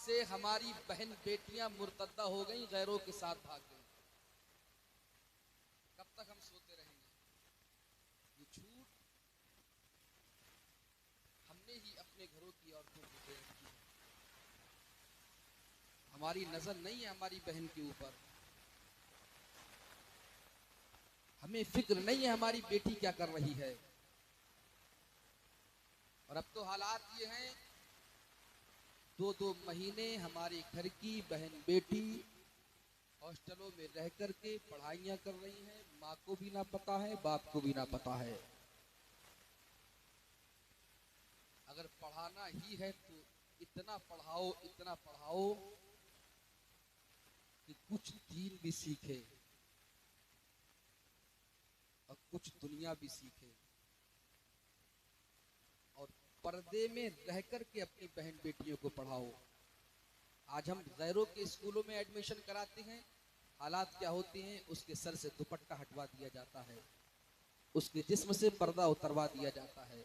से हमारी बहन बेटियां मुर्तद्दा हो गई, गैरों के साथ भाग गई। कब तक हम सोते रहेंगे? ये झूठ हमने ही अपने घरों की औरतों को दे रखी है। हमारी नजर नहीं है हमारी बहन के ऊपर, हमें फिक्र नहीं है हमारी बेटी क्या कर रही है। और अब तो हालात ये हैं, 2-2 महीने हमारे घर की बहन बेटी हॉस्टलों में रह करके पढ़ाइयां कर रही हैं, माँ को भी ना पता है, बाप को भी ना पता है। अगर पढ़ाना ही है तो इतना पढ़ाओ कि कुछ दीन भी सीखे और कुछ दुनिया भी सीखे, और पर्दे में रह करके अपनी बहन बेटियों को पढ़ाओ। आज हम गैरों के स्कूलों में एडमिशन कराते हैं, हालात क्या होते हैं, उसके सर से दुपट्टा हटवा दिया जाता है, उसके जिस्म से पर्दा उतरवा दिया जाता है।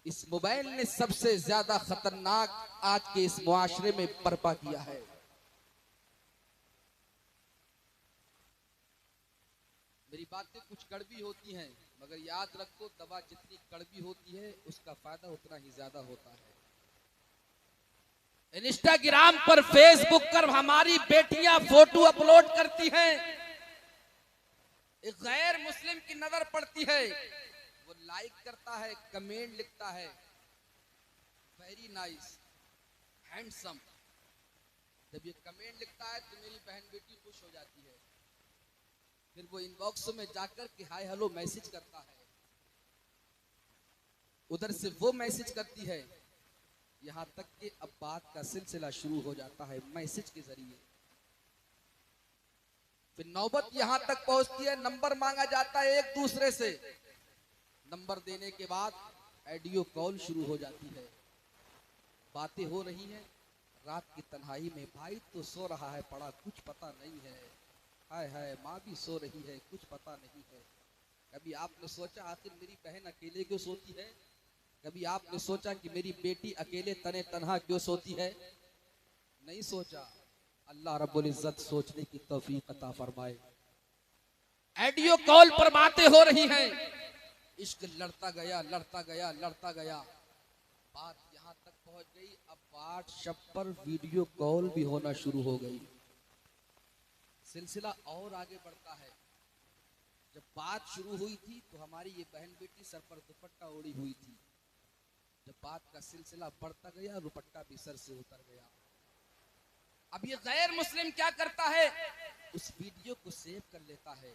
इस मोबाइल ने सबसे ज्यादा खतरनाक आज के इस मुआशरे में बर्पा किया है। मेरी बातें कुछ कड़वी होती हैं, मगर याद रखो, दवा जितनी कड़वी होती है उसका फायदा उतना ही ज्यादा होता है। इंस्टाग्राम पर, फेसबुक पर हमारी बेटियां फोटो अपलोड करती हैं, एक गैर मुस्लिम की नजर पड़ती है, वो लाइक करता है, कमेंट लिखता है, वेरी नाइस, हैंडसम। जब ये कमेंट लिखता है तो मेरी बहन बेटी खुश हो जाती है, फिर वो इनबॉक्स में जाकर के हाय हेलो मैसेज करता है, उधर से वो मैसेज करती है, यहां तक कि अब बात का सिलसिला शुरू हो जाता है मैसेज के जरिए। फिर नौबत यहां तक पहुंचती है, नंबर मांगा जाता है एक दूसरे से, नंबर देने के बाद ऑडियो कॉल शुरू हो जाती है, बातें हो रही हैं रात की तन्हाई में, भाई तो सो रहा है पड़ा, कुछ पता नहीं है, हाय हाय माँ भी सो रही है, कुछ पता नहीं है। कभी आपने सोचा आखिर मेरी बहन अकेले क्यों सोती है? कभी आपने सोचा कि मेरी बेटी अकेले तने तन्हा क्यों सोती है? नहीं सोचा। अल्लाह रब्बुल इज्जत सोचने की तौफीक अता फरमाए। ऑडियो कॉल पर बातें हो रही हैं, इश्क लड़ता गया, बात यहां तक पहुंच गई, अब व्हाट्सएप पर वीडियो कॉल भी होना शुरू हो गई। सिलसिला और आगे बढ़ता है। जब बात शुरू हुई थी तो हमारी ये बहन बेटी सर पर दुपट्टा ओढ़ी हुई थी, जब बात का सिलसिला बढ़ता गया, दुपट्टा भी सर से उतर गया। अब ये गैर मुस्लिम क्या करता है, उस वीडियो को सेव कर लेता है,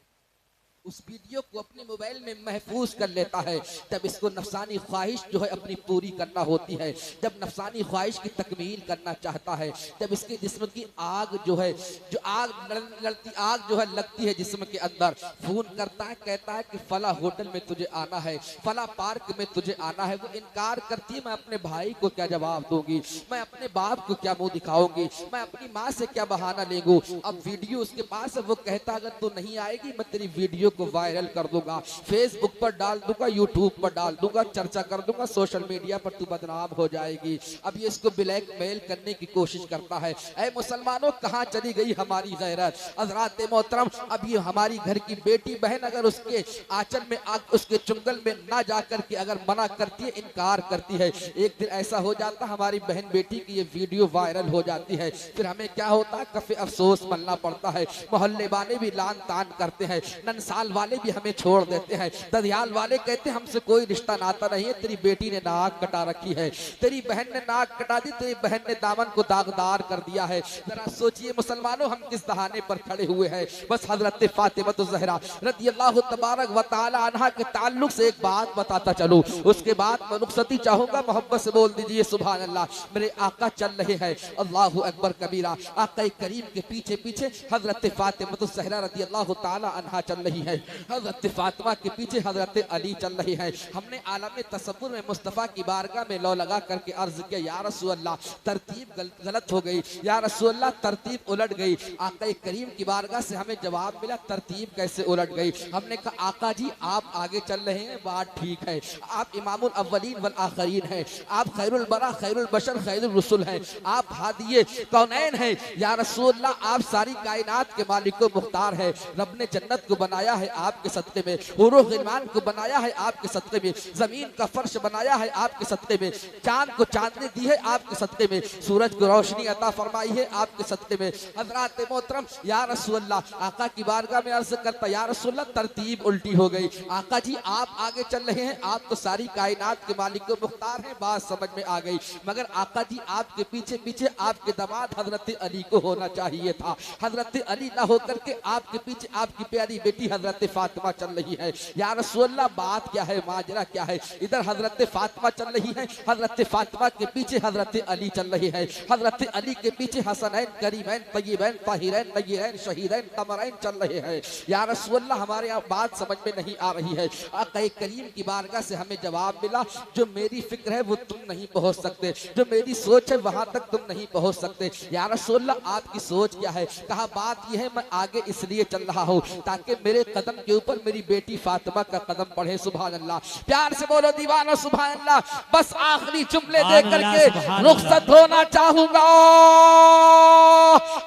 उस वीडियो को अपने मोबाइल में महफूज कर लेता है। जब इसको नफसानी ख्वाहिश जो है अपनी पूरी करना होती है, जब नफसानी ख्वाहिश की तकमील करना चाहता है, जब इसके जिस्म की आग जो है, जो आग लड़ती आग जो है लगती है जिस्म के अंदर, फोन करता है, कहता है कि फला होटल में तुझे आना है, फला पार्क में तुझे आना है। वो इनकार करती है, मैं अपने भाई को क्या जवाब दूंगी, मैं अपने बाप को क्या मुंह दिखाऊंगी, मैं अपनी माँ से क्या बहाना लेंगू। अब वीडियो उसके पास है, वो कहता अगर तू नहीं आएगी मैं तेरी वीडियो को वायरल कर दूंगा, फेसबुक पर डाल दूंगा, यूट्यूब पर डाल दूंगा, चर्चा कर दूंगा, सोशल मीडिया पर तू बदनाम हो जाएगी। अब ये इसको ब्लैकमेल करने की कोशिश करता है। ऐ मुसलमानों, कहां चली गई हमारी गैरत? हज़रात मोहतरम, अब ये हमारी घर की बेटी बहन अगर उसके आंचल में उसके चुंगल में ना जाकर के अगर मना करती है, इनकार करती है, एक दिन ऐसा हो जाता हमारी बहन बेटी की ये वीडियो वायरल हो जाती है, फिर हमें क्या होता है, काफी अफसोस मलना पड़ता है। मोहल्ले वाले भी लान तान करते हैं, ननसाल वाले भी हमें छोड़ देते हैं, ददियाल वाले कहते हैं हमसे कोई रिश्ता नाता नहीं है, तेरी बेटी ने नाक कटा रखी है, तेरी बहन ने नाक कटा दी, तेरी बहन ने दामन को दागदार कर दिया है। जरा सोचिए मुसलमानों, हम किस दहाने पर खड़े हुए हैं। बस हजरत फातिमा ज़हरा रज़ियल्लाहु तबारक व तआला अन्हा के ताल्लुक से एक बात बताता चलूं, उसके बाद मैं रुखसती चाहूंगा, मोहब्बत से बोल दीजिए सुभान अल्लाह। मेरे आका चल रहे हैं, अल्लाहु अकबर कबीरा, आका करीम के पीछे पीछे हजरत फातिमा ज़हरा रज़ियल्लाहु तआला अन्हा चल रही है, हजरत फातिमा के पीछे हजरत अली चल रहे हैं। हमने आलम तसव्वुर में मुस्तफ़ा की बारगाह में लौ लगा करके अर्ज किया, या रसूल अल्लाह तरतीब गलत हो गई, या रसूल अल्लाह तरतीब उलट गई। आका करीम की बारगाह से हमें जवाब मिला तरतीब कैसे उलट गई। हमने कहा आका जी आप आगे चल रहे हैं, बात ठीक है, आप इमामुल अव्वलीन वल आखरीन हैं, आप खैरुल बरा खैरुल बशर खैरुल रसूल हैं, आप हादिये कौनैन हैं। या रसूल अल्लाह आप सारी कायनात के मालिक व मुख्तार है। रब ने जन्नत को बनाया है आपके सदक़े में, हुरूर गिलमान को बनाया है आपके सदक़े में, जमीन का फर्श बनाया है आपके सदक़े में, चांद को चांदनी दी है आपके सदक़े में, सूरज को रोशनी अता फरमाई है आपके सदक़े में। हज़रात मोहतरम या रसूल अल्लाह आका की बारगाह में अर्ज करता, या रसूल अल्लाह तरतीब उल्टी हो गई। आका जी आप आगे चल रहे हैं, आप तो सारी कायनात के मालिक व मुख्तार हैं, बात समझ में आ गई, मगर आका जी आपके पीछे पीछे आपके दामाद हजरत अली को होना चाहिए था। हजरत अली ना होकर के आपके पीछे आपकी प्यारी बेटी हजरत फातिमा चल रही है। या रसूल अल्लाह बात क्या है, माजरा क्या है। इधर हजरत फातिमा चल रही है, हजरत फातिमा के पीछे हजरत अली चल रही है, हजरत अली के पीछे हसनैन करीमैन तय्यबैन ताहिरैन नय्यरैन शहीदैन कमरैन चल रहे हैं। या रसूल अल्लाह हमारे यहाँ बात समझ में नहीं आ रही है। आका करीम की बारगाह से हमें जवाब मिला, जो मेरी फिक्र है वो तुम नहीं पहुँच सकते, जो मेरी सोच है वहाँ तक तुम नहीं पहुँच सकते। या रसूल अल्लाह आपकी सोच क्या है। कहा बात यह है मैं आगे इसलिए चल रहा हूँ ताकि मेरे कदम के ऊपर मेरी बेटी फातिमा का कदम पढ़े। सुभान अल्लाह, प्यार से बोलो दीवाना सुभान अल्लाह। बस आखिरी जुमले दे करके रुखसत होना चाहूंगा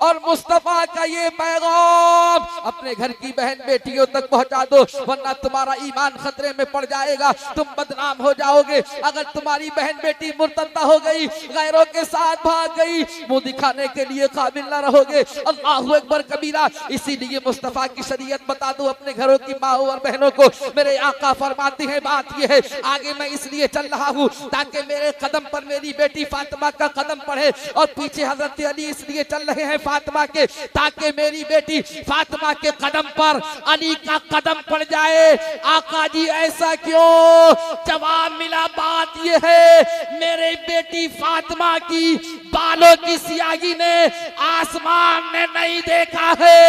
और मुस्तफा का ये पैगाम अपने घर की बहन बेटियों तक पहुंचा दो, वरना तुम्हारा ईमान खतरे में पड़ जाएगा, तुम बदनाम हो जाओगे। अगर तुम्हारी बहन बेटी मुर्तदा हो गई, गैरों के साथ भाग गई, मुंह दिखाने के लिए काबिल न रहोगे। अल्लाहु अकबर कबीरा। इसीलिए मुस्तफा की शरीयत बता दो अपने घरों की माओ और बहनों को। मेरे आका फरमाते हैं बात यह है, आगे मैं इसलिए चल रहा हूँ ताकि मेरे कदम पर मेरी बेटी फातिमा का कदम पड़े, और पीछे हजरत अली इसलिए चल रहे हैं फातिमा के ताकि मेरी बेटी फातिमा के कदम पर अली का कदम पड़ जाए। आका जी ऐसा क्यों? जवाब मिला बात यह है, मेरे बेटी फातिमा की बालों की सियाही ने आसमान ने नहीं देखा है।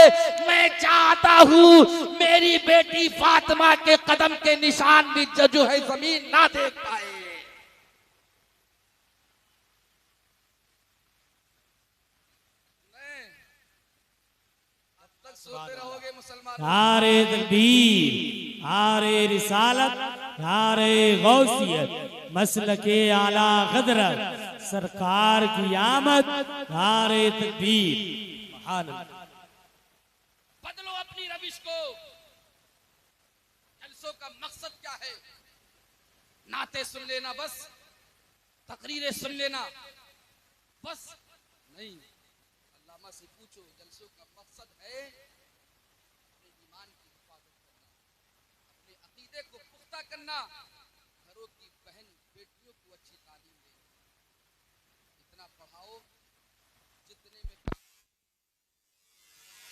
मैं चाहता हूँ मेरी बेटी फातिमा के कदम के निशान भी जो है जमीन ना देख पाए। सोते रहोगे मुसलमान। नारे तकबीर, नारे रिसालत, नारे गौसियत, मसलके आला क़दरत, सरकार की आमद, नारे तकबीर। बदलो अपनी रविश को। जलसों का मकसद क्या है? नाते सुन लेना बस, तकरीरें सुन लेना बस नहीं। अल्लामा से पूछो, जलसों का मकसद है अपने ईमान की हिफाजत करना, अपने अकीदे को पुख्ता करना,